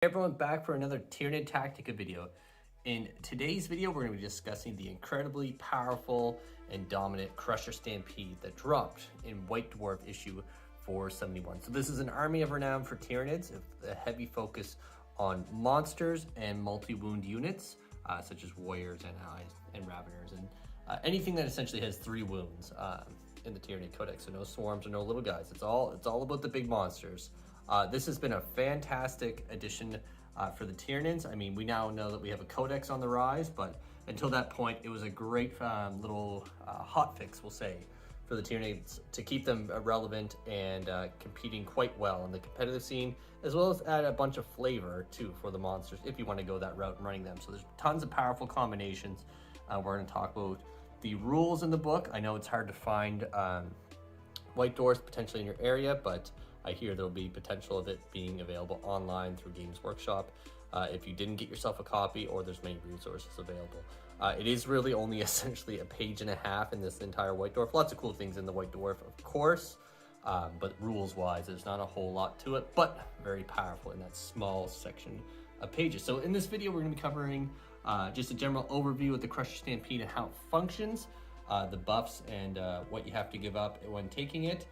Hey everyone, back for another Tyranid Tactica video. In today's video, we're going to be discussing the incredibly powerful and dominant Crusher Stampede that dropped in White Dwarf issue 471. So this is an Army of Renown for Tyranids, a heavy focus on monsters and multi-wound units, such as warriors and allies and raveners, and anything that essentially has 3 wounds in the Tyranid Codex. So no swarms or no little guys. It's all about the big monsters. This has been a fantastic addition for the Tyranids. I mean, we now know that we have a codex on the rise, but until that point, it was a great little hotfix, we'll say, for the Tyranids to keep them relevant and competing quite well in the competitive scene, as well as add a bunch of flavor too for the monsters if you want to go that route and running them. So there's tons of powerful combinations. We're going to talk about the rules in the book. I know it's hard to find White Dwarfs potentially in your area, but I hear there'll be potential of it being available online through Games Workshop if you didn't get yourself a copy, or there's many resources available. It is really only essentially a page and a half in this entire White Dwarf. Lots of cool things in the White Dwarf, of course, but rules-wise, there's not a whole lot to it, but very powerful in that small section of pages. So in this video, we're going to be covering just a general overview of the Crusher Stampede and how it functions, the buffs and what you have to give up when taking it.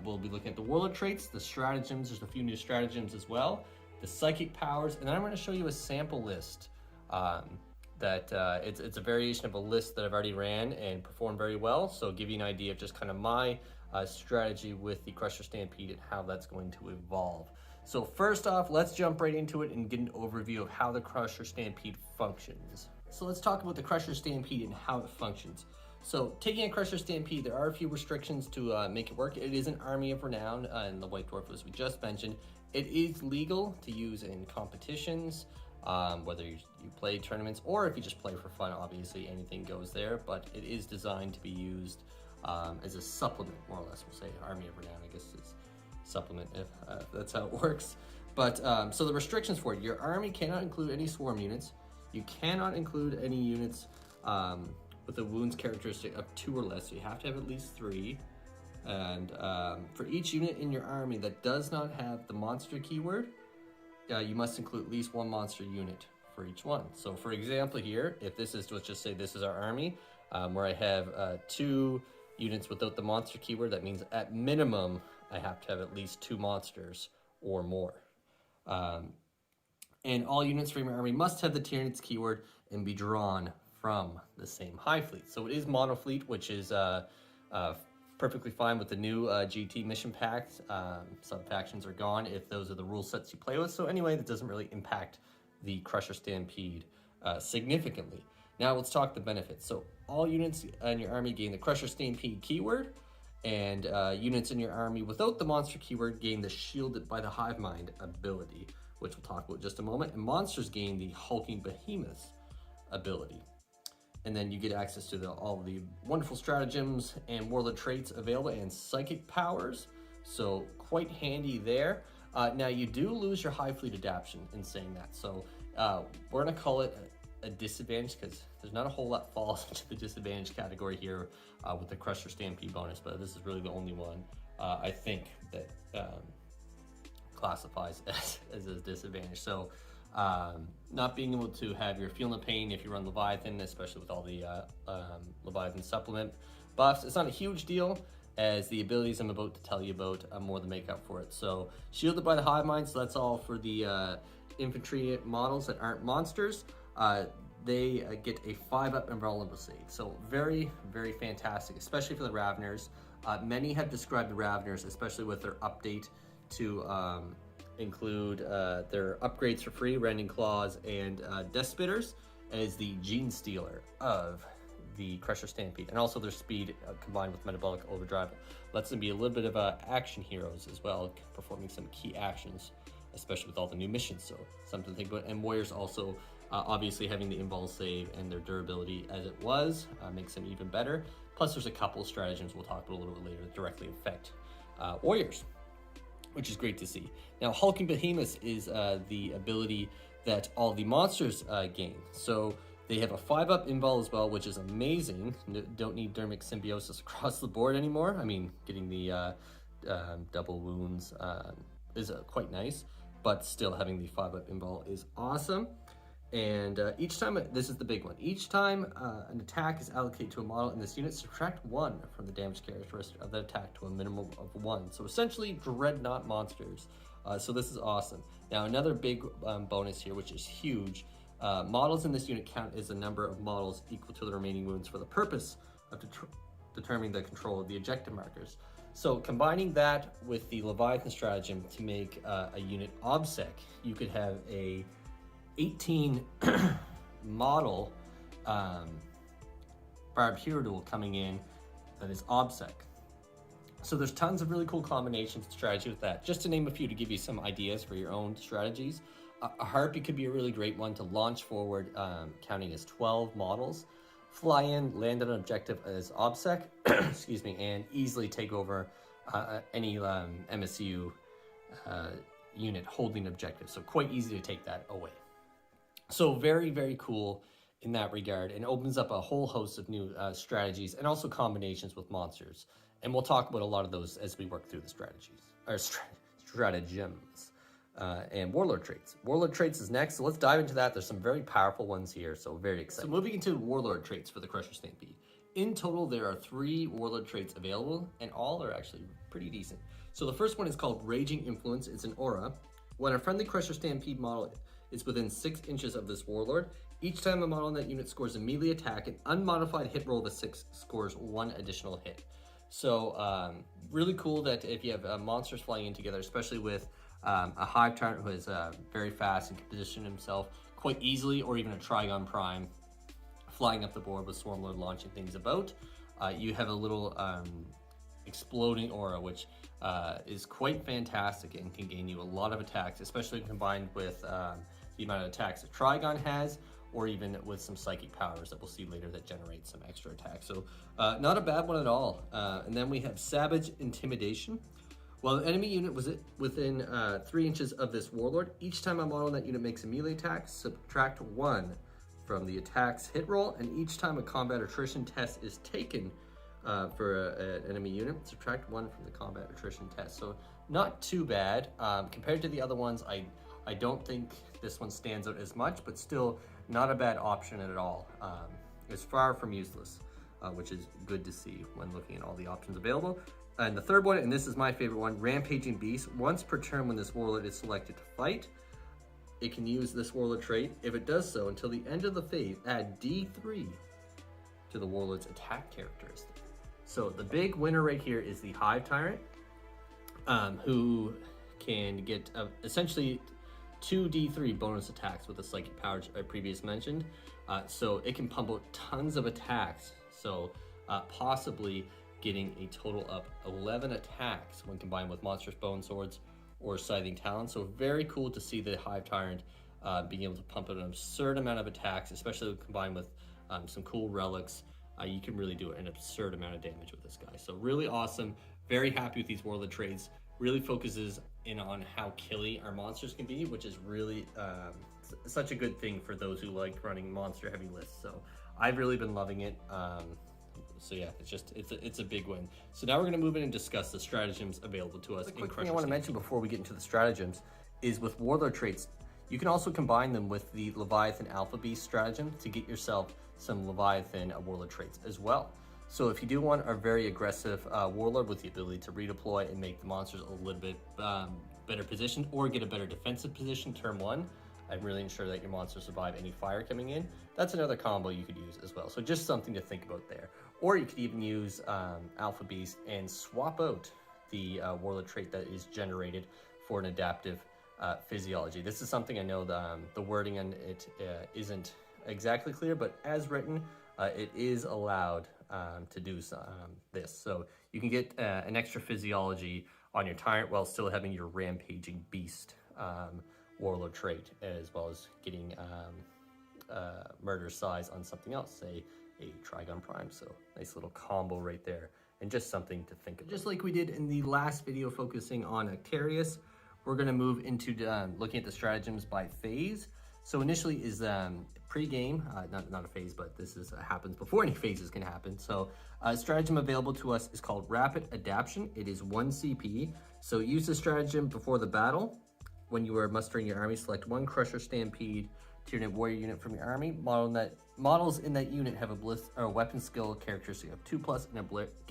We'll be looking at the Warlord Traits, the Stratagems, there's a few new Stratagems as well, the Psychic Powers, and then I'm going to show you a sample list that it's a variation of a list that I've already ran and performed very well, so give you an idea of just kind of my strategy with the Crusher Stampede and how that's going to evolve. So first off, let's jump right into it and get an overview of how the Crusher Stampede functions. So let's talk about the Crusher Stampede and how it functions. So taking a Crusher Stampede, there are a few restrictions to make it work. It is an Army of Renown in the White Dwarf, as we just mentioned. It is legal to use in competitions, whether you play tournaments or if you just play for fun. Obviously anything goes there, but it is designed to be used as a supplement, more or less. We'll say Army of Renown, I guess it's supplement if that's how it works. But so the restrictions for it: your army cannot include any swarm units. You cannot include any units with a wounds characteristic of 2 or less, so you have to have at least 3. And for each unit in your army that does not have the monster keyword, you must include at least 1 monster unit for each one. So for example here, if this is, let's just say this is our army, where I have 2 units without the monster keyword, that means at minimum I have to have at least 2 monsters or more. And all units from your army must have the Tyranids keyword and be drawn from the same Hive fleet. So it is mono fleet, which is perfectly fine with the new GT mission packs. Sub-factions are gone if those are the rule sets you play with. So anyway, that doesn't really impact the Crusher Stampede significantly. Now let's talk the benefits. So all units in your army gain the Crusher Stampede keyword, and units in your army without the monster keyword gain the Shielded by the Hive Mind ability, which we'll talk about in just a moment. And monsters gain the Hulking Behemoth ability. And then you get access to all the wonderful stratagems and warlord traits available, and psychic powers, so quite handy there. Now you do lose your Hive Fleet adaptation in saying that, so we're going to call it a disadvantage because there's not a whole lot falls into the disadvantage category here with the Crusher Stampede bonus, but this is really the only one I think that classifies as a disadvantage. So not being able to have your Feel No Pain if you run Leviathan, especially with all the Leviathan supplement buffs, it's not a huge deal, as the abilities I'm about to tell you about more than make up for it. So Shielded by the Hive Mind, so that's all for the infantry models that aren't monsters. They get a 5-up invulnerable save, so very, very fantastic, especially for the Raveners. Many have described the Raveners, especially with their update to include their upgrades for free, Rending Claws and Death Spitters, as the Gene Stealer of the Crusher Stampede, and also their speed combined with Metabolic Overdrive lets them be a little bit of action heroes as well, performing some key actions, especially with all the new missions, so something to think about. And Warriors also, obviously having the invul save and their durability as it was, makes them even better. Plus there's a couple of stratagems we'll talk about a little bit later that directly affect Warriors, which is great to see. Now, Hulking Behemoth is the ability that all the monsters gain. So they have a 5-up invul as well, which is amazing. Don't need Dermic Symbiosis across the board anymore. I mean, getting the double wounds is quite nice. but still having the 5-up invul is awesome. And each time, this is the big one, each time an attack is allocated to a model in this unit, subtract 1 from the damage characteristic of the attack to a minimum of 1. So essentially dreadnought monsters. So this is awesome. Now another big bonus here, which is huge, models in this unit count as the number of models equal to the remaining wounds for the purpose of determining the control of the objective markers. So combining that with the Leviathan stratagem to make a unit obsec, you could have a 18 model Barbed Hero coming in that is obsec. So there's tons of really cool combinations and strategy with that. Just to name a few to give you some ideas for your own strategies. A Harpy could be a really great one to launch forward, counting as 12 models. Fly in, land on an objective as obsec, excuse me, and easily take over any MSU unit holding objective. So quite easy to take that away. So very, very cool in that regard, and opens up a whole host of new strategies and also combinations with monsters. And we'll talk about a lot of those as we work through the strategies, or stratagems. And Warlord Traits. Warlord Traits is next, so let's dive into that. There's some very powerful ones here, so very excited. So moving into Warlord Traits for the Crusher Stampede. In total, there are 3 Warlord Traits available, and all are actually pretty decent. So the first one is called Raging Influence. It's an aura. When a friendly Crusher Stampede model is within 6 inches of this Warlord, each time a model in that unit scores a melee attack, an unmodified hit roll of a 6 scores 1 additional hit. So really cool that if you have monsters flying in together, especially with a Hive Tyrant who is very fast and can position himself quite easily, or even a Trigon Prime flying up the board with Swarmlord launching things about. You have a little exploding aura, which is quite fantastic and can gain you a lot of attacks, especially combined with the amount of attacks that Trigon has, or even with some psychic powers that we'll see later that generate some extra attacks. So not a bad one at all. And then we have Savage Intimidation. While an enemy unit was within 3 inches of this Warlord, each time a model in that unit makes a melee attack, subtract 1 from the attack's hit roll, and each time a combat attrition test is taken for an enemy unit, subtract 1 from the combat attrition test. So not too bad. Compared to the other ones, I don't think this one stands out as much, but still not a bad option at all. It's far from useless, which is good to see when looking at all the options available. And the third one, and this is my favorite one, Rampaging Beast. Once per turn when this Warlord is selected to fight, it can use this Warlord trait. If it does so until the end of the phase, add D3 to the Warlord's attack characteristic. So the big winner right here is the Hive Tyrant, who can get essentially 2 D3 bonus attacks with the psychic powers I previously mentioned. So it can pump out tons of attacks. So possibly getting a total of 11 attacks when combined with Monstrous Bone Swords or Scything Talons. So very cool to see the Hive Tyrant being able to pump out an absurd amount of attacks, especially combined with some cool relics. You can really do an absurd amount of damage with this guy. So really awesome. Very happy with these Warlord Traits. Really focuses in on how killy our monsters can be, which is really such a good thing for those who like running monster heavy lists. So I've really been loving it. So yeah, it's a big win. So now we're going to move in and discuss the stratagems available to us. The quick thing I want to mention before we get into the stratagems is with Warlord Traits, you can also combine them with the Leviathan Alpha Beast stratagem to get yourself some Leviathan Warlord Traits as well. So if you do want a very aggressive Warlord with the ability to redeploy and make the monsters a little bit better positioned, or get a better defensive position turn 1, and really ensure that your monsters survive any fire coming in, that's another combo you could use as well. So just something to think about there. Or you could even use Alpha Beast and swap out the Warlord trait that is generated for an adaptive physiology. This is something I know the wording on it isn't exactly clear, but as written, it is allowed to do this. So you can get an extra physiology on your Tyrant while still having your Rampaging Beast Warlord trait, as well as getting murder size on something else, say a Trigon Prime. So nice little combo right there, and just something to think about. Just like we did in the last video focusing on Actarius, we're going to move into looking at the stratagems by phase. So initially is pre-game, not a phase, but this is happens before any phases can happen. So stratagem available to us is called Rapid Adaptation. It is 1 CP. So use the stratagem before the battle. when you are mustering your army, select one Crusher Stampede Tyranid warrior unit from your army. Models in that unit have a weapon skill characteristic of 2+ and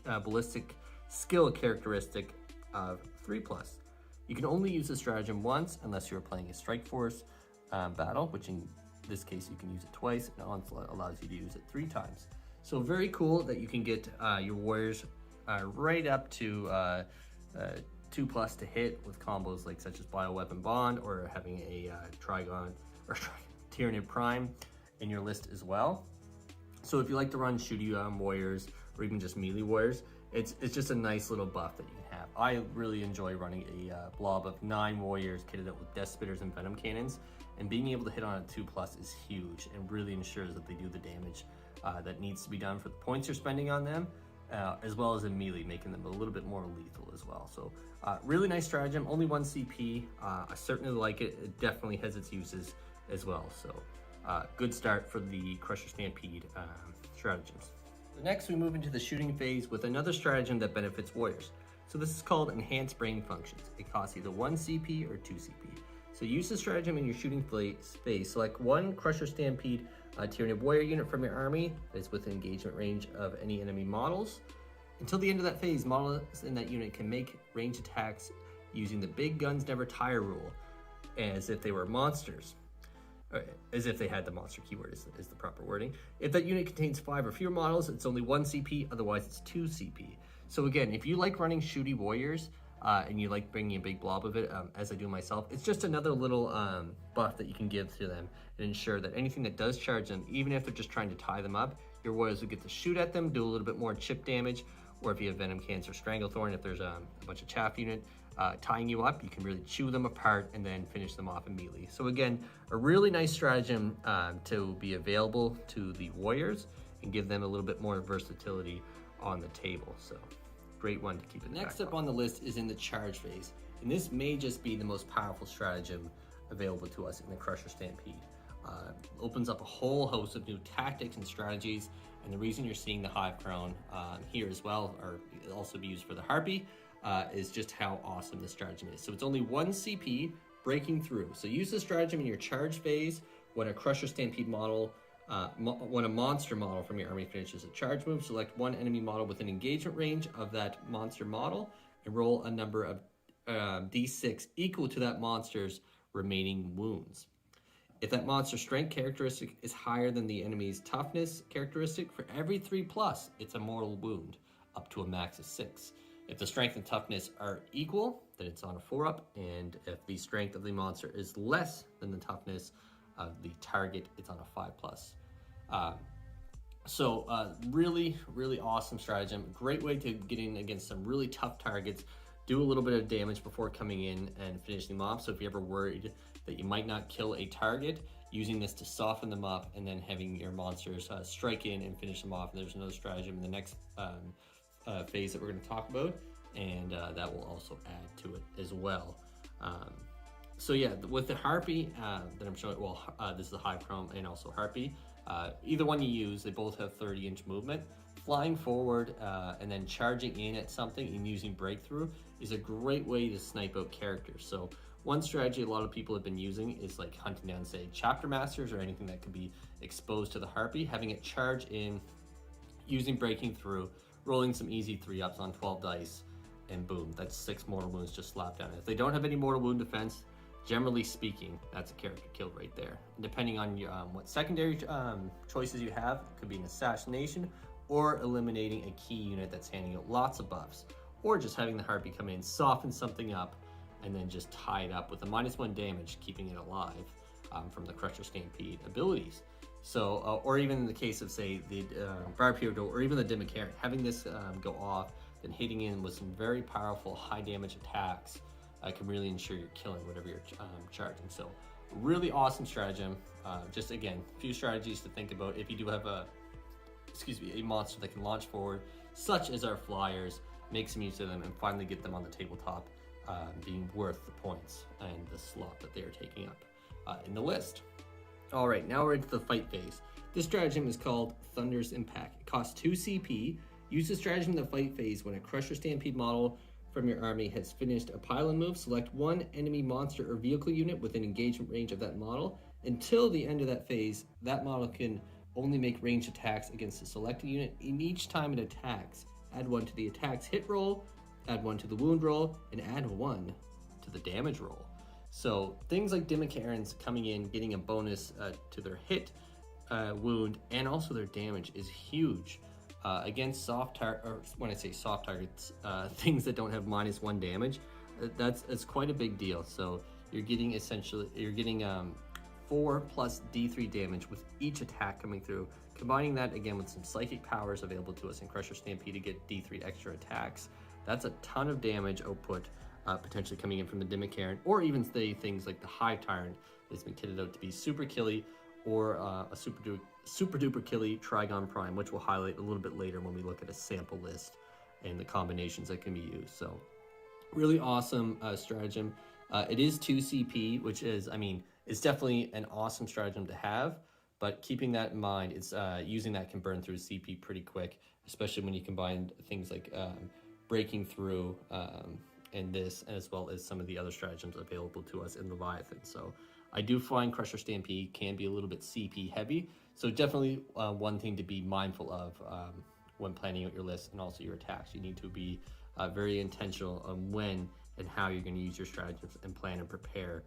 a ballistic skill characteristic of 3+. You can only use the stratagem once unless you are playing a Strike Force battle, which in this case you can use it twice, and Onslaught allows you to use it 3 times. So very cool that you can get your warriors right up to 2+ to hit with combos like such as Bioweapon Bond, or having a Trigon or Tyranid Prime in your list as well. So if you like to run shooty warriors or even just melee warriors, it's just a nice little buff that you can have. I really enjoy running a blob of 9 warriors kitted out with Death Spitters and Venom Cannons, and being able to hit on a 2+ is huge and really ensures that they do the damage that needs to be done for the points you're spending on them, as well as in melee, making them a little bit more lethal as well. So really nice stratagem, only 1 CP. I certainly like it. It definitely has its uses as well. So good start for the Crusher Stampede stratagems. So next we move into the shooting phase with another stratagem that benefits warriors. So this is called Enhanced Brain Functions. It costs either 1 CP or 2 CP. So use the stratagem in your shooting phase. Select one Crusher Stampede Tyranid warrior unit from your army that is within engagement range of any enemy models. Until the end of that phase, models in that unit can make ranged attacks using the big guns never tire rule, as if they were monsters. As if they had the monster keyword is the proper wording. If that unit contains 5 or fewer models, it's only 1 CP, otherwise it's 2 CP. So again, if you like running shooty warriors, and you like bringing a big blob of it, as I do myself, it's just another little buff that you can give to them and ensure that anything that does charge them, even if they're just trying to tie them up, your warriors will get to shoot at them, do a little bit more chip damage, or if you have Venom Cans or Stranglethorn, if there's a bunch of chaff unit tying you up, you can really chew them apart and then finish them off immediately. So again, a really nice stratagem to be available to the warriors and give them a little bit more versatility on the table. So great one to keep in the Next up on the list is in the charge phase, and this may just be the most powerful stratagem available to us in the Crusher Stampede. Opens up a whole host of new tactics and strategies, and the reason you're seeing the Hive Crown here as well, or it'll also be used for the Harpy, is just how awesome this stratagem is. So it's only 1 CP, breaking through. So use the stratagem in your charge phase when a Crusher Stampede model when a monster model from your army finishes a charge move. Select one enemy model within engagement range of that monster model and roll a number of d6 equal to that monster's remaining wounds. If that monster's strength characteristic is higher than the enemy's toughness characteristic, for every 3+, it's a mortal wound up to a max of 6. If the strength and toughness are equal, then it's on a 4-up, and if the strength of the monster is less than the toughness of the target, it's on a 5+. Really, really awesome stratagem. Great way to get in against some really tough targets, do a little bit of damage before coming in and finishing them off. So if you're ever worried that you might not kill a target, using this to soften them up and then having your monsters strike in and finish them off. And there's another stratagem in the next phase that we're going to talk about, and that will also add to it as well. So yeah, with the Harpy that I'm showing, this is the Hive Chrome and also Harpy. Either one you use, they both have 30-inch movement. Flying forward and then charging in at something and using Breakthrough is a great way to snipe out characters. So one strategy a lot of people have been using is like hunting down, say, Chapter Masters or anything that could be exposed to the Harpy, having it charge in, using Breaking Through, rolling some easy 3-ups on 12 dice, and boom, that's 6 mortal wounds just slapped down. If they don't have any mortal wound defense, generally speaking, that's a character killed right there. And depending on your, what secondary choices you have, it could be an assassination or eliminating a key unit that's handing out lots of buffs, or just having the Harpy come in, soften something up, and then just tie it up with a -1 damage, keeping it alive from the Crusher Stampede abilities. So, or even in the case of, say, the Barpedo or even the Dimicarian, having this go off, then hitting in with some very powerful high damage attacks can really ensure you're killing whatever you're charging. So really awesome stratagem. Just again, a few strategies to think about if you do have a monster that can launch forward, such as our flyers, make some use of them and finally get them on the tabletop, being worth the points and the slot that they are taking up in the list. All right, now we're into the fight phase. This stratagem is called Thunder's Impact. It costs 2 CP. Use the stratagem in the fight phase when a Crusher Stampede model from your army has finished a pylon move, select one enemy monster or vehicle unit within engagement range of that model. Until the end of that phase, that model can only make ranged attacks against the selected unit. In each time it attacks, add 1 to the attack's hit roll, add 1 to the wound roll, and add 1 to the damage roll. So things like Dimicarans coming in, getting a bonus to their hit, wound, and also their damage is huge. Against soft or when I say soft targets, things that don't have -1 damage, that's quite a big deal. So you're getting 4 plus D3 damage with each attack coming through. Combining that again with some psychic powers available to us in Crusher Stampede to get D3 extra attacks, that's a ton of damage output potentially coming in from the Dimicaran, or even say things like the Hive Tyrant that's been kitted out to be super killy, or a super duper killy Trigon Prime, which we'll highlight a little bit later when we look at a sample list and the combinations that can be used. So really awesome stratagem. It is 2 CP, which is, I mean, it's definitely an awesome stratagem to have, but keeping that in mind, it's using that can burn through CP pretty quick, especially when you combine things like breaking through and this, as well as some of the other stratagems available to us in Leviathan. So I do find Crusher Stampede can be a little bit CP heavy, so definitely one thing to be mindful of when planning out your list and also your attacks. You need to be very intentional on when and how you're going to use your stratagems and plan and prepare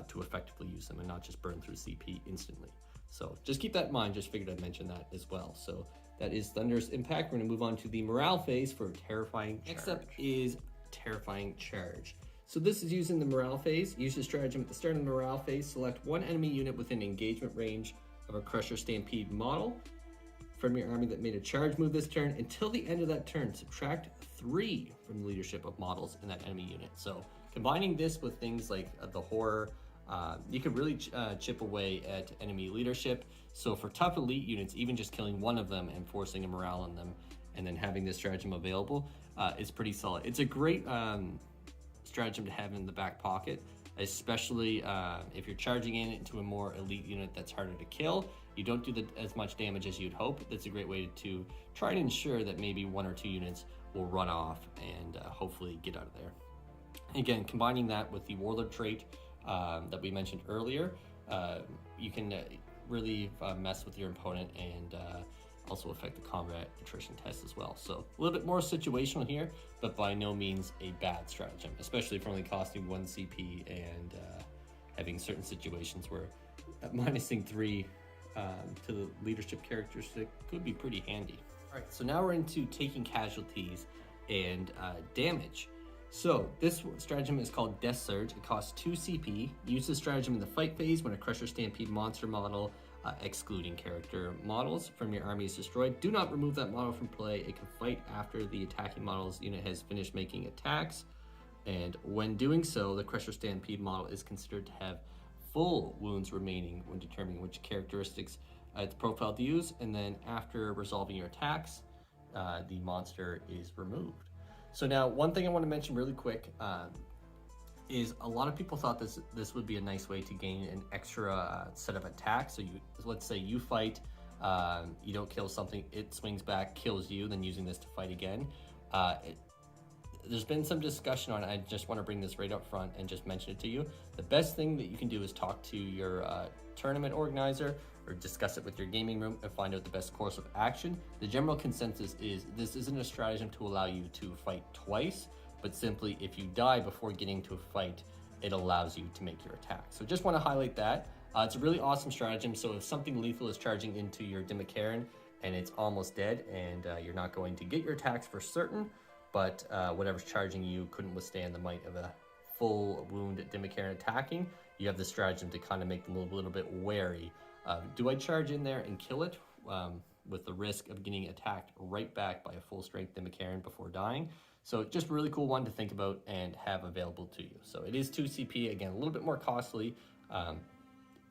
to effectively use them and not just burn through CP instantly. So just keep that in mind. Just figured I'd mention that as well. So that is Thunderous Impact. We're going to move on to the morale phase for Terrifying Charge. Next up is Terrifying Charge. So this is using the morale phase. Use the stratagem at the start of the morale phase. Select one enemy unit within engagement range of a Crusher Stampede model from your army that made a charge move this turn. Until the end of that turn, subtract 3 from the leadership of models in that enemy unit. So combining this with things like the horror, you could really chip away at enemy leadership. So for tough elite units, even just killing one of them and forcing a morale on them and then having this stratagem available is pretty solid. It's a great stratagem to have in the back pocket, especially if you're charging into a more elite unit that's harder to kill. You don't do as much damage as you'd hope. That's a great way to try and ensure that maybe 1 or 2 units will run off and hopefully get out of there. Again, combining that with the Warlord trait that we mentioned earlier, you can really mess with your opponent and also affect the combat attrition test as well. So a little bit more situational here, but by no means a bad stratagem, especially for only costing 1 CP and having certain situations where minusing 3 to the leadership characteristic could be pretty handy. All right, so now we're into taking casualties and damage. So this stratagem is called Death Surge. It costs 2 CP. Use this stratagem in the fight phase when a Crusher Stampede monster model, excluding character models, from your army is destroyed. Do not remove that model from play. It can fight after the attacking model's unit has finished making attacks. And when doing so, the Crusher Stampede model is considered to have full wounds remaining when determining which characteristics it's profiled to use. And then after resolving your attacks, the monster is removed. So now, one thing I want to mention really quick is a lot of people thought this would be a nice way to gain an extra set of attacks. So let's say you fight, you don't kill something, it swings back, kills you, then using this to fight again. There's been some discussion on it. I just want to bring this right up front and just mention it to you. The best thing that you can do is talk to your tournament organizer or discuss it with your gaming room and find out the best course of action. The general consensus is this isn't a stratagem to allow you to fight twice, but simply if you die before getting to a fight, it allows you to make your attack. So just want to highlight that. It's a really awesome stratagem. So if something lethal is charging into your Dimicaran and it's almost dead and you're not going to get your attacks for certain, but whatever's charging you couldn't withstand the might of a full wound Dimicaran attacking, you have the stratagem to kind of make them a little bit wary. Do I charge in there and kill it with the risk of getting attacked right back by a full strength Dimicaran before dying? So just a really cool one to think about and have available to you. So it is 2 CP, again, a little bit more costly,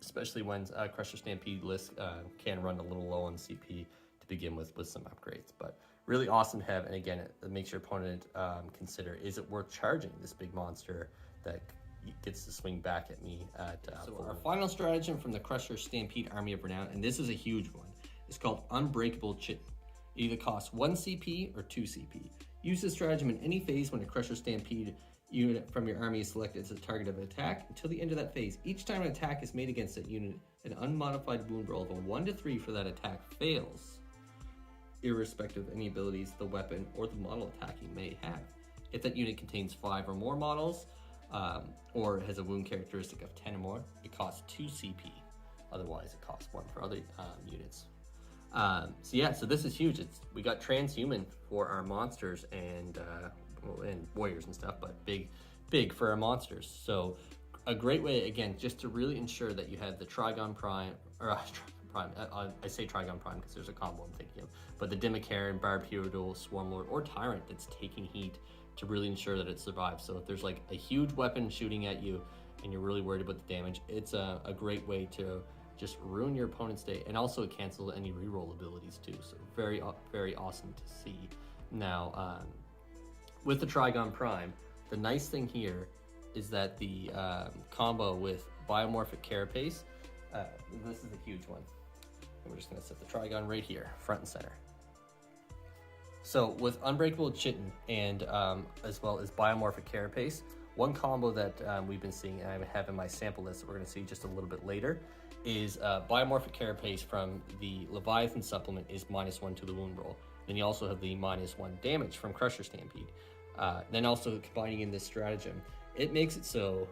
especially when Crusher Stampede list can run a little low on CP to begin with some upgrades. But really awesome to have, and again, it makes your opponent consider, is it worth charging this big monster that gets to swing back at me at so our final stratagem from the Crusher Stampede Army of Reknown, and this is a huge one, is called Unbreakable Chitten. It either costs 1 CP or 2 CP. Use this stratagem in any phase when a Crusher Stampede unit from your army is selected as a target of an attack until the end of that phase. Each time an attack is made against that unit, an unmodified wound roll of a 1 to 3 for that attack fails, irrespective of any abilities the weapon or the model attacking may have. If that unit contains 5 or more models, or has a wound characteristic of 10 or more, it costs 2 CP. Otherwise, it costs 1 for other units. So this is huge. We got transhuman for our monsters and warriors and stuff, but big for our monsters. So a great way, again, just to really ensure that you have the Trigon Prime, or Prime. I say Trigon Prime because there's a combo I'm thinking of, but the Dimikaran, Barbipedal, Swarmlord, or Tyrant that's taking heat to really ensure that it survives. So if there's like a huge weapon shooting at you and you're really worried about the damage, it's a great way to just ruin your opponent's day, and also cancel any reroll abilities too. So very awesome to see. Now with the Trigon Prime, the nice thing here is that the combo with Biomorphic Carapace, this is a huge one. And we're just going to set the Trigon right here, front and center. So with Unbreakable Chitten and as well as Biomorphic Carapace, one combo that we've been seeing, and I have in my sample list that we're going to see just a little bit later, is Biomorphic Carapace from the Leviathan supplement is -1 to the wound roll. Then you also have the -1 damage from Crusher Stampede. Then also combining in this stratagem, it makes it so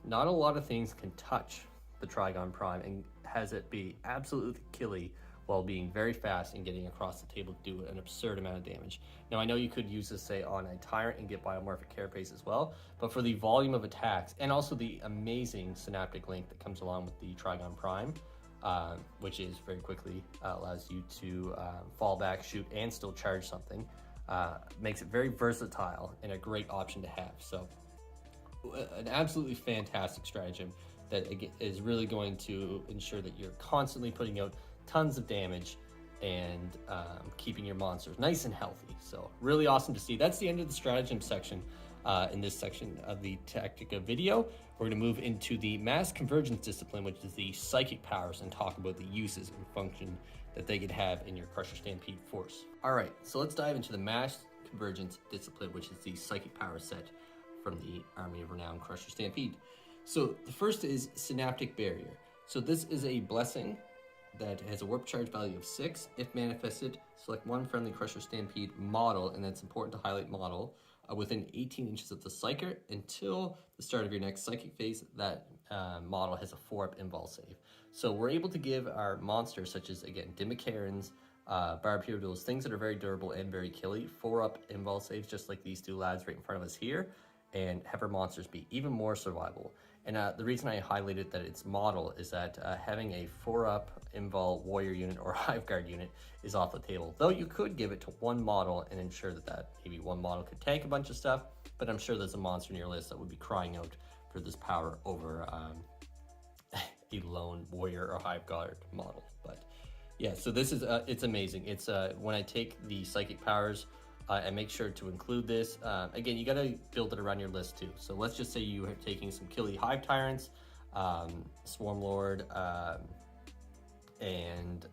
not a lot of things can touch the Trigon Prime and has it be absolutely killy while being very fast and getting across the table to do an absurd amount of damage. Now I know you could use this, say, on a Tyrant and get Biomorphic Carapace as well, but for the volume of attacks and also the amazing Synaptic link that comes along with the Trigon Prime, which is very quickly allows you to fall back, shoot, and still charge something, makes it very versatile and a great option to have. So an absolutely fantastic stratagem that is really going to ensure that you're constantly putting out tons of damage and keeping your monsters nice and healthy. So really awesome to see. That's the end of the stratagem section in this section of the Tactica video. We're going to move into the mass convergence discipline, which is the psychic powers, and talk about the uses and function that they could have in your Crusher Stampede force. All right, so let's dive into the mass convergence discipline, which is the psychic power set from the Army of Reknown Crusher Stampede. So the first is Synaptic Barrier. So this is a blessing that has a warp charge value of 6. If manifested, select one friendly Crusher Stampede model, and that's important to highlight model, within 18 inches of the Psyker until the start of your next Psychic phase. That model has a 4-up invul save. So we're able to give our monsters, such as, again, Dimikarans, Barbipedals, things that are very durable and very killy, 4-up invul saves, just like these two lads right in front of us here, and have our monsters be even more survivable. And the reason I highlighted that it's model is that having a 4-up invul warrior unit or Hive Guard unit is off the table. Though you could give it to one model and ensure that maybe one model could tank a bunch of stuff, but I'm sure there's a monster in your list that would be crying out for this power over a lone warrior or Hive Guard model. But yeah, so this is it's amazing. It's when I take the psychic powers, and make sure to include this. Again, you gotta build it around your list too. So let's just say you are taking some killy Hive Tyrants, Swarmlord, and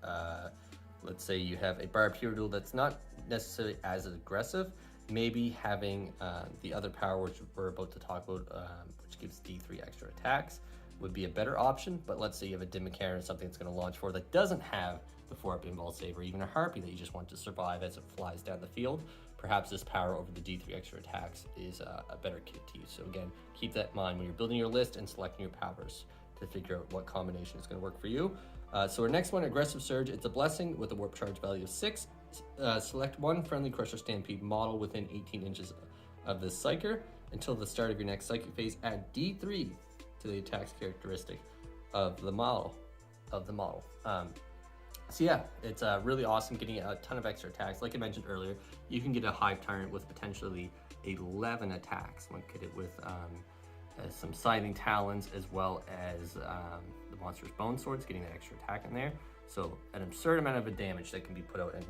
let's say you have a Barbipedal that's not necessarily as aggressive. Maybe having the other power, which we're about to talk about, which gives D3 extra attacks, would be a better option. But let's say you have a Dimikaran or something that's gonna launch forward that doesn't have the 4-up invul save, or even a Harpy that you just want to survive as it flies down the field. Perhaps this power over the D3 extra attacks is a better kit to use. So again, keep that in mind when you're building your list and selecting your powers to figure out what combination is going to work for you. So our next one, Aggressive Surge, it's a blessing with a warp charge value of 6. Select one friendly Crusher Stampede model within 18 inches of this Psyker until the start of your next Psychic phase. Add D3 to the attacks characteristic of the model. So yeah, it's really awesome, getting a ton of extra attacks. Like I mentioned earlier, you can get a Hive Tyrant with potentially 11 attacks. One could hit with some Scything Talons, as well as the monster's Bone Swords, getting that extra attack in there. So an absurd amount of damage that can be put out, and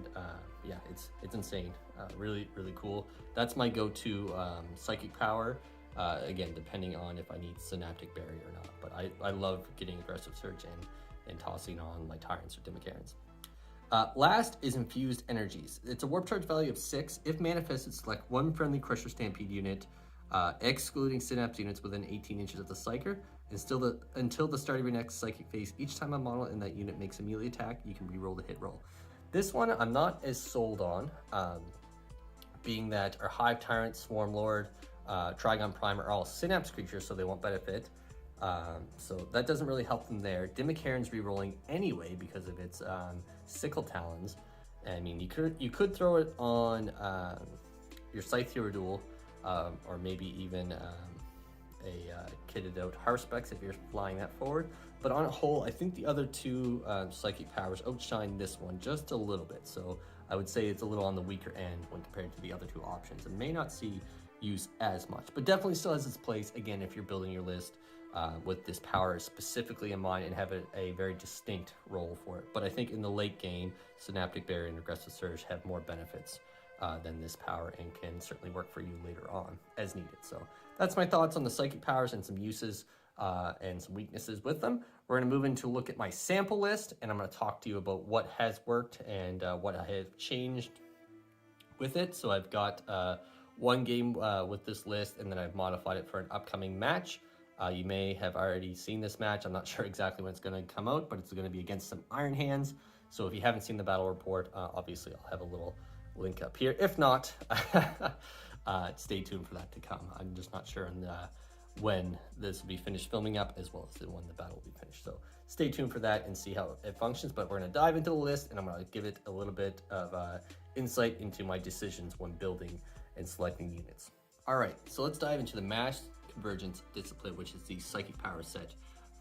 yeah, it's insane. Really cool. That's my go-to psychic power. Again, depending on if I need Synaptic Barrier or not. But I love getting Aggressive Surge and tossing on my Tyrants or Dimikarans. Last is Infused Energies. It's a warp charge value of 6. If manifested, select one friendly Crusher Stampede unit, excluding Synapse units within 18 inches of the Psyker, and until the start of your next Psychic phase. Each time a model in that unit makes a melee attack, you can reroll the hit roll. This one I'm not as sold on, being that our Hive Tyrant, Swarmlord, Trigon Prime are all Synapse creatures, so they won't benefit. So that doesn't really help them there. Dimikaren's rerolling anyway because of its Sickle Talons. I mean, you could throw it on your Scythe Hero Duel, or maybe even a kitted out Haruspex if you're flying that forward. But on a whole, I think the other two Psychic powers outshine this one just a little bit. So I would say it's a little on the weaker end when compared to the other two options, and may not see use as much, but definitely still has its place, again, if you're building your list with this power specifically in mind and have a very distinct role for it. But I think in the late game, Synaptic Barrier and Aggressive Surge have more benefits than this power and can certainly work for you later on as needed. So that's my thoughts on the Psychic powers and some uses and some weaknesses with them. We're going to move into a look at my sample list, and I'm going to talk to you about what has worked and what I have changed with it. So I've got one game with this list, and then I've modified it for an upcoming match. You may have already seen this match. I'm not sure exactly when it's going to come out, but it's going to be against some Iron Hands. So if you haven't seen the battle report, obviously I'll have a little link up here. If not, stay tuned for that to come. I'm just not sure when this will be finished filming up, as well as when the battle will be finished. So stay tuned for that and see how it functions. But we're going to dive into the list, and I'm going to give it a little bit of insight into my decisions when building and selecting units. All right, so let's dive into the Mass Convergence Discipline, which is the Psychic Power set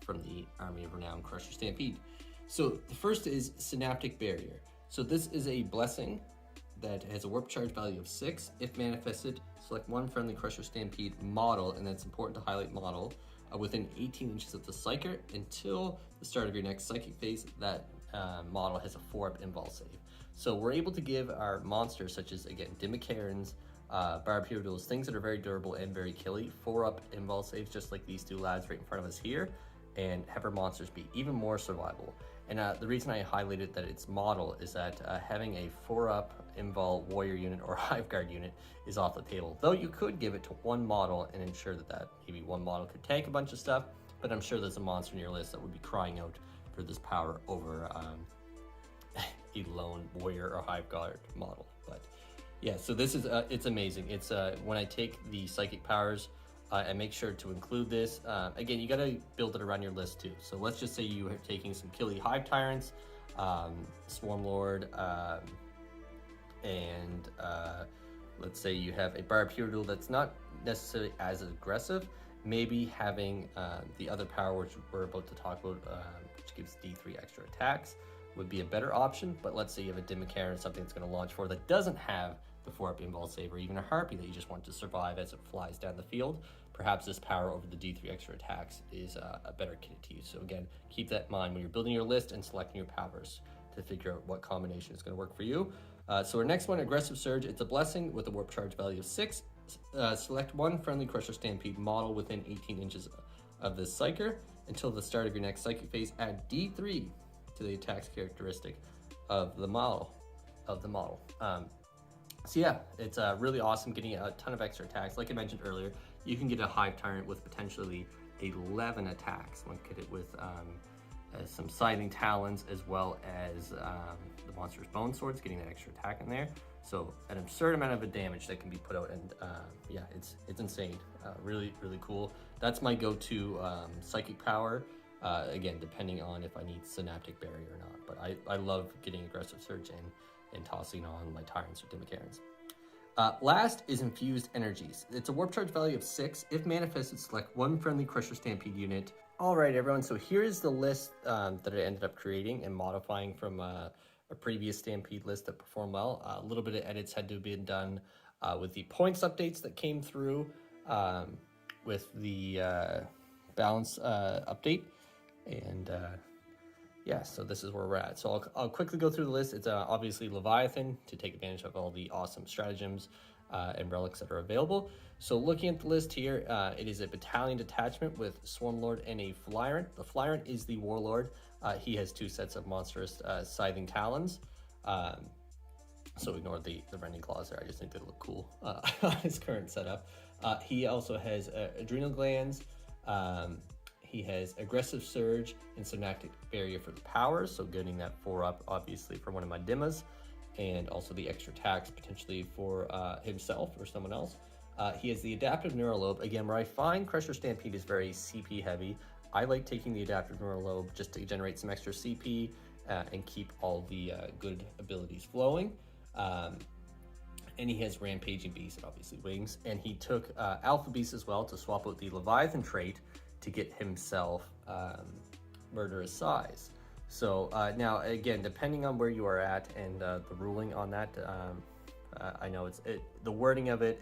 from the Army of Reknown Crusher Stampede. So the first is Synaptic Barrier. So this is a blessing that has a warp charge value of 6. If manifested, select one friendly Crusher Stampede model, and that's important to highlight model, within 18 inches of the Psyker until the start of your next Psychic phase. That model has a 4-up invul save. So we're able to give our monsters, such as, again, Dimikarens, Barb Hero Duels, things that are very durable and very killy, 4-up invul saves, just like these two lads right in front of us here, and have our monsters be even more survivable. And the reason I highlighted that it's model is that having a 4-up invul warrior unit or Hive Guard unit is off the table. Though you could give it to one model and ensure that maybe one model could tank a bunch of stuff, but I'm sure there's a monster in your list that would be crying out for this power over a lone warrior or Hive Guard model. But yeah, so this is it's amazing. It's when I take the Psychic powers, I make sure to include this. Again, you got to build it around your list too. So let's just say you are taking some killy Hive Tyrants, Swarmlord, and let's say you have a Barb Hero Duel that's not necessarily as aggressive. Maybe having the other power, which we're about to talk about, which gives D3 extra attacks, would be a better option. But let's say you have a Dimikaren, something that's going to launch forward that doesn't have the 4-up invul save, or even a Harpy that you just want to survive as it flies down the field. Perhaps this power over the D3 extra attacks is a better kit to use. So again, keep that in mind when you're building your list and selecting your powers to figure out what combination is going to work for you. So our next one, Aggressive Surge. It's a blessing with a warp charge value of 6. Select one friendly Crusher Stampede model within 18 inches of the Psyker until the start of your next Psychic phase. Add D3 to the attacks characteristic of the model. So yeah, it's really awesome, getting a ton of extra attacks. Like I mentioned earlier, you can get a Hive Tyrant with potentially 11 attacks when kitted with some Scything Talons, as well as the monster's Bone Swords, getting that extra attack in there. So an absurd amount of damage that can be put out, and yeah, it's insane. Really, really cool. That's my go-to Psychic power. Again, depending on if I need Synaptic Barrier or not. But I love getting Aggressive Surge and tossing on my Tyrants or Dimikarens. Last is Infused Energies. It's a warp charge value of 6. If manifested, select one friendly Crusher Stampede unit. All right, everyone, so here's the list that I ended up creating and modifying from a previous Stampede list that performed well. A little bit of edits had to be done with the points updates that came through with the balance update. And yeah, so this is where we're at. So I'll quickly go through the list. It's obviously Leviathan to take advantage of all the awesome stratagems and relics that are available. So looking at the list here, it is a battalion detachment with Swarmlord and a Flyrant. The Flyrant is the Warlord. He has 2 sets of monstrous Scything Talons. So ignore the rending claws there. I just think they look cool on his current setup. He also has adrenal glands. He has aggressive surge and synaptic barrier for the powers, so getting that 4-up obviously for one of my dimmas, and also the extra attacks potentially for himself or someone else. He has the adaptive neural lobe, again, where I find Crusher Stampede is very CP heavy. I like taking the adaptive neural lobe just to generate some extra CP and keep all the good abilities flowing. And he has Rampaging Beast and obviously Wings, and he took Alpha Beast as well to swap out the Leviathan trait to get himself Murderous size. So now again, depending on where you are at and the ruling on that, I know the wording of it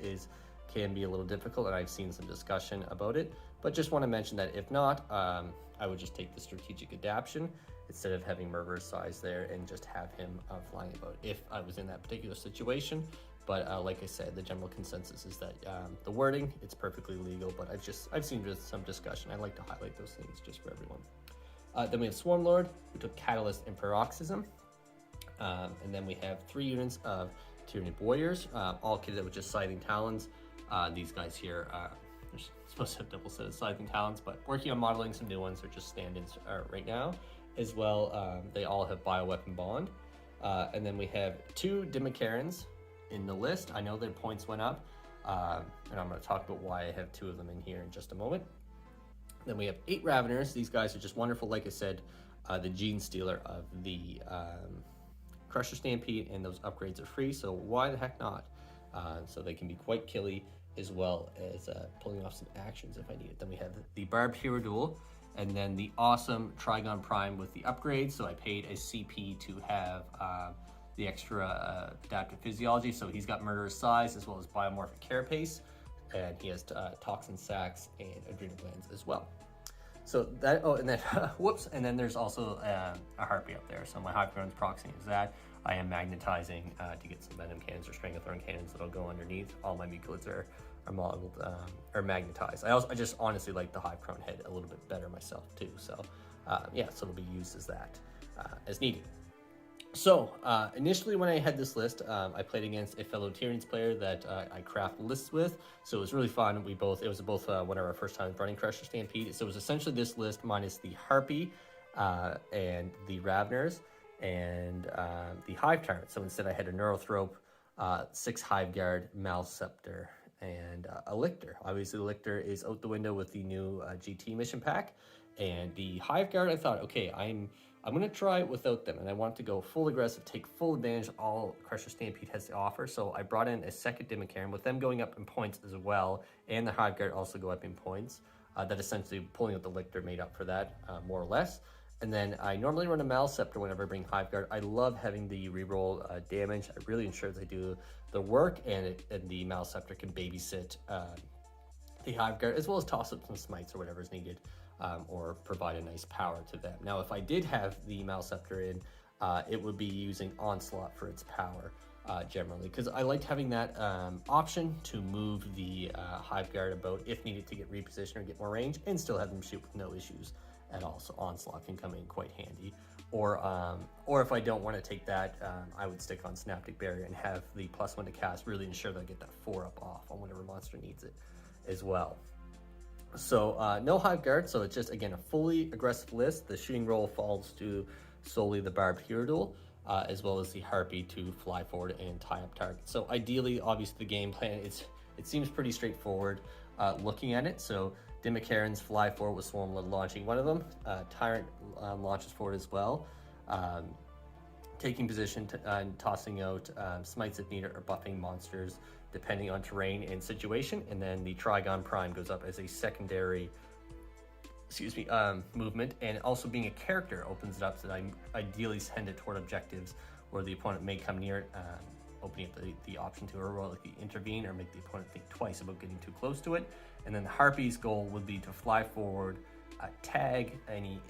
can be a little difficult, and I've seen some discussion about it, but just want to mention that if not, I would just take the strategic adaptation instead of having Murderous size there and just have him flying about if I was in that particular situation. But like I said, the general consensus is that the wording, it's perfectly legal, but I've seen just some discussion. I like to highlight those things just for everyone. Then we have Swarmlord, who took Catalyst and Paroxysm. And then we have 3 units of Tyranid Warriors, all kitted with just Scything Talons. These guys here, they're supposed to have double set of Scything Talons, but working on modeling some new ones. They're just stand-ins right now. As well, they all have Bioweapon Bond. And then we have 2 Demicarans in the list. I know their points went up, and I'm going to talk about why I have 2 of them in here in just a moment. Then we have 8 Raveners. These guys are just wonderful. Like I said, the Gene Stealer of the Crusher Stampede, and those upgrades are free, so why the heck not? So they can be quite killy, as well as pulling off some actions if I need it. Then we have the Barbed Hero Duel, and then the awesome Trigon Prime with the upgrades. So I paid a CP to have the extra adaptive physiology. So he's got Murderous size as well as biomorphic carapace, and he has toxin sacs and adrenal glands as well. So that, oh, and then whoops, and then there's also a Harpy up there. So my Hive Grown's proxying is that. I am magnetizing to get some venom cannons or stranglethorn cannons that'll go underneath. All my mucolids are modeled or magnetized. I just honestly like the Hive Crown head a little bit better myself too. So yeah, so it'll be used as that as needed. So initially when I had this list, I played against a fellow Tyranids player that I craft lists with. So it was really fun. It was both one of our first time running Crusher Stampede. So it was essentially this list minus the Harpy and the Raveners and the Hive Tyrant. So instead I had a Neurothrope, 6 Hive Guard, Malceptor, and a Lictor. Obviously the Lictor is out the window with the new GT mission pack. And the Hive Guard, I thought, okay, I'm going to try it without them, and I want to go full aggressive, take full advantage of all Crusher Stampede has to offer. So I brought in a second Demicaran with them going up in points as well, and the Hive Guard also go up in points. That essentially pulling out the Lictor made up for that, more or less. And then I normally run a Malceptor whenever I bring Hive Guard. I love having the reroll damage. It really ensures they do the work, and the Malceptor can babysit the Hive Guard, as well as toss up some smites or whatever is needed. Or provide a nice power to them. Now, if I did have the Malceptor in, it would be using Onslaught for its power generally, because I liked having that option to move the Hive Guard about if needed to get repositioned or get more range, and still have them shoot with no issues at all. So Onslaught can come in quite handy. Or if I don't want to take that, I would stick on Synaptic Barrier and have the +1 to cast, really ensure that I get that 4-up off on whatever monster needs it as well. So no Hive Guard, so it's just, again, a fully aggressive list. The shooting roll falls to solely the Barbed Hero Duel, as well as the Harpy to fly forward and tie up targets. So ideally, obviously, the game plan, it seems pretty straightforward looking at it. So Demicarans fly forward with Swarmlord launching one of them. Tyrant launches forward as well, taking position and tossing out smites if needed or buffing monsters depending on terrain and situation. And then the Trigon Prime goes up as a secondary movement, and also being a character opens it up so that I ideally send it toward objectives where the opponent may come near it, opening up the option to heroically intervene or make the opponent think twice about getting too close to it. And then the Harpy's goal would be to fly forward, tag any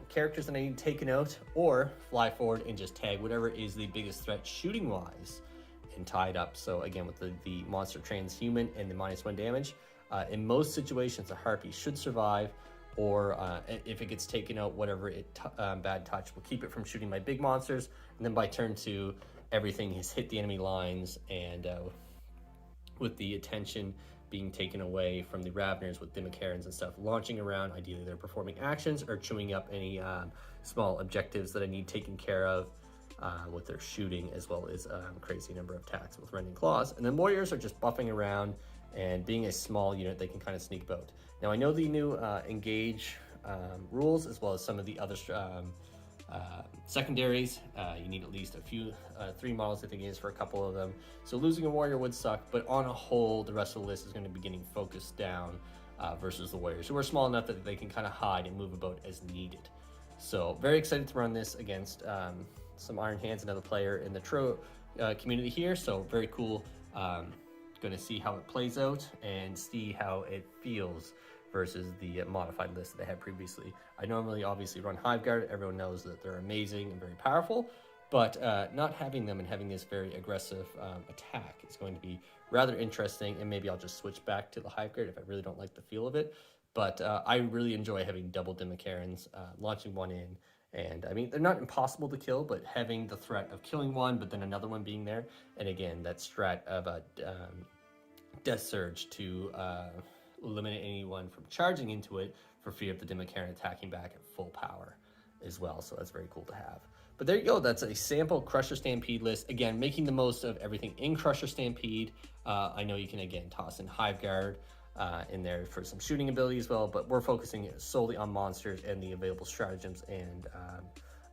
characters that I need taken out, or fly forward and just tag whatever is the biggest threat shooting wise and tie it up. So again, with the monster transhuman and the -1 damage, in most situations the Harpy should survive, or if it gets taken out, whatever bad touch will keep it from shooting my big monsters. And then by turn 2, everything has hit the enemy lines, and with the attention being taken away from the Raveners with Dimicarans and stuff launching around, ideally they're performing actions or chewing up any small objectives that I need taken care of with their shooting, as well as crazy number of attacks with Rending Claws. And then Warriors are just buffing around, and being a small unit, they can kind of sneak about. Now I know the new engage rules, as well as some of the other secondaries. You need at least a few, 3 models I think it is for a couple of them. So losing a warrior would suck, but on a whole, the rest of the list is going to be getting focused down versus the warriors, who are small enough that they can kind of hide and move about as needed. So very excited to run this against some Iron Hands, another player in the Tro community here. So very cool. Going to see how it plays out and see how it feels versus the modified list that I had previously. I normally obviously run Hive Guard. Everyone knows that they're amazing and very powerful, but not having them and having this very aggressive attack is going to be rather interesting, and maybe I'll just switch back to the Hive Guard if I really don't like the feel of it. But I really enjoy having double Dimicarans, launching one in, and I mean, they're not impossible to kill, but having the threat of killing one, but then another one being there, and again, that strat of a Death Surge to eliminate anyone from charging into it for fear of the Dimicaran attacking back at full power as well. So that's very cool to have. But there you go. That's a sample Crusher Stampede list. Again, making the most of everything in Crusher Stampede. I know you can, again, toss in Hive Guard in there for some shooting ability as well, but we're focusing solely on monsters and the available stratagems and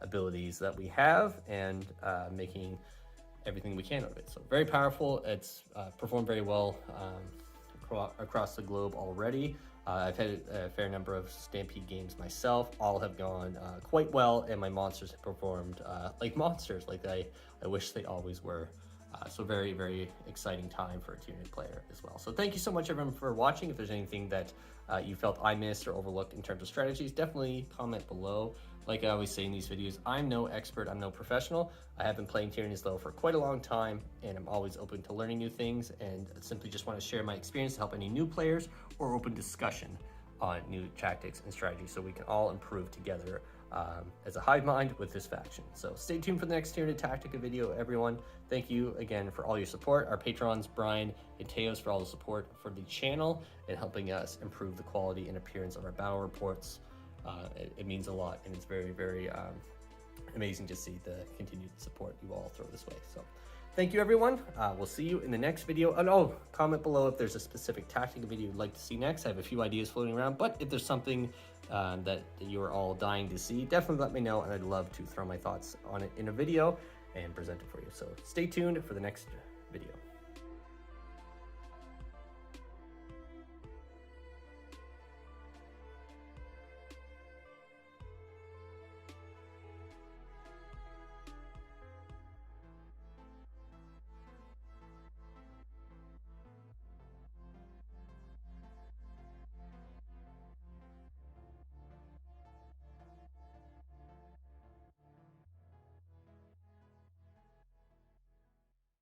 abilities that we have, and making everything we can out of it. So very powerful. It's performed very well across the globe already. I've had a fair number of Stampede games myself. All have gone quite well, and my monsters have performed like monsters, like I wish they always were. So very, very exciting time for a Tyranid player as well. So thank you so much, everyone, for watching. If there's anything that you felt I missed or overlooked in terms of strategies, definitely comment below. Like I always say in these videos, I'm no expert, I'm no professional. I have been playing Tyranids though for quite a long time, and I'm always open to learning new things, and simply just want to share my experience to help any new players or open discussion on new tactics and strategies, so we can all improve together as a hive mind with this faction. So stay tuned for the next Tyranid Tactica video, everyone. Thank you again for all your support. Our patrons, Brian and Teos, for all the support for the channel and helping us improve the quality and appearance of our battle reports. It means a lot, and it's very, very amazing to see the continued support you all throw this way. So thank you, everyone. We'll see you in the next video. And oh, comment below if there's a specific tactic video you'd like to see next. I have a few ideas floating around, but if there's something that you're all dying to see, definitely let me know, and I'd love to throw my thoughts on it in a video and present it for you. So stay tuned for the next video.